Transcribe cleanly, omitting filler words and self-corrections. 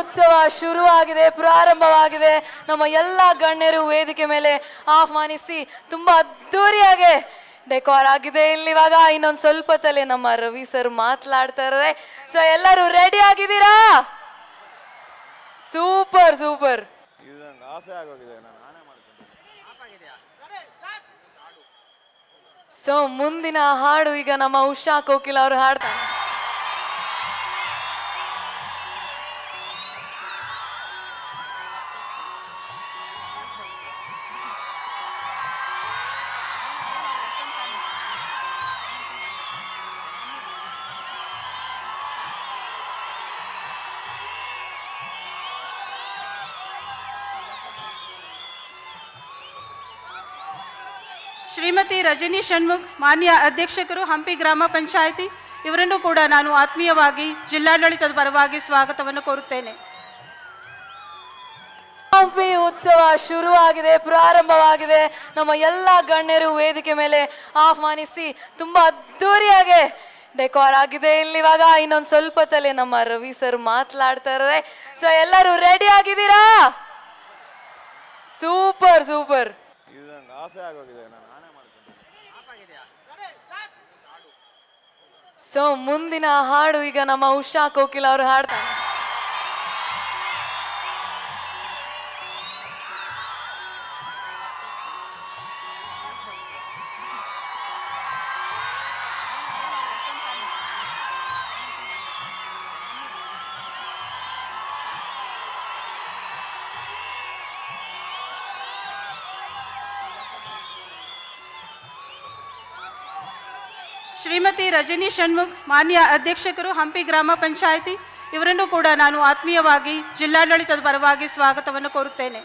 ಉತ್ಸವ ಶುರುವಾಗಿದೆ, ಪ್ರಾರಂಭವಾಗಿದೆ. ನಮ್ಮ ಎಲ್ಲ ಗಣ್ಯರು ವೇದಿಕೆ ಮೇಲೆ ಆಹ್ವಾನಿಸಿ ತುಂಬಾ ಅದ್ದೂರಿಯಾಗಿ ಡೆಕೋರ್ ಆಗಿದೆ. ಇಲ್ಲಿ ಇವಾಗ ಇನ್ನೊಂದು ಸ್ವಲ್ಪ ತಲೆ ನಮ್ಮ ರವಿ ಸರ್ ಮಾತನಾಡ್ತಾರೆ. ಸೊ ಎಲ್ಲರೂ ರೆಡಿ ಆಗಿದ್ದೀರಾ? Super super. ಸೊ ಮುಂದಿನ ಹಾಡು ಈಗ ನಮ್ಮ ಉಷಾ ಕೋಕಿಲ ಅವರು ಹಾಡ್ತಾರೆ. ಶ್ರೀಮತಿ ರಜನಿ ಷಣ್ಮುಖ್, ಮಾನ್ಯ ಅಧ್ಯಕ್ಷರು, ಹಂಪಿ ಗ್ರಾಮ ಪಂಚಾಯಿತಿ, ಇವರನ್ನು ಕೂಡ ನಾನು ಆತ್ಮೀಯವಾಗಿ ಜಿಲ್ಲಾಡಳಿತದ ಪರವಾಗಿ ಸ್ವಾಗತವನ್ನು ಕೋರುತ್ತೇನೆ. ಹಂಪಿ ಉತ್ಸವ ಶುರುವಾಗಿದೆ, ಪ್ರಾರಂಭವಾಗಿದೆ. ನಮ್ಮ ಎಲ್ಲ ಗಣ್ಯರು ವೇದಿಕೆ ಮೇಲೆ ಆಹ್ವಾನಿಸಿ ತುಂಬಾ ಅದ್ದೂರಿಯಾಗಿ ಡೆಕೋರ್ ಆಗಿದೆ. ಇಲ್ಲಿ ಇವಾಗ ಇನ್ನೊಂದು ಸ್ವಲ್ಪ ತಲೆ ನಮ್ಮ ರವಿ ಸರ್ ಮಾತನಾಡ್ತಾರೆ. ಸೊ ಎಲ್ಲರೂ ರೆಡಿ ಆಗಿದ್ದೀರಾ? Super super. ಸೊ ಮುಂದಿನ ಹಾಡು ಈಗ ನಮ್ಮ ಉಷಾ ಕೋಕಿಲ ಅವರು ಹಾಡ್ತಾರೆ. ಶ್ರೀಮತಿ ರಜನಿ ಷಣ್ಮುಖ್, ಮಾನ್ಯ ಅಧ್ಯಕ್ಷರು, ಹಂಪಿ ಗ್ರಾಮ ಪಂಚಾಯಿತಿ, ಇವರನ್ನು ಕೂಡ ನಾನು ಆತ್ಮೀಯವಾಗಿ ಜಿಲ್ಲಾಡಳಿತದ ಪರವಾಗಿ ಸ್ವಾಗತವನ್ನು ಕೋರುತ್ತೇನೆ.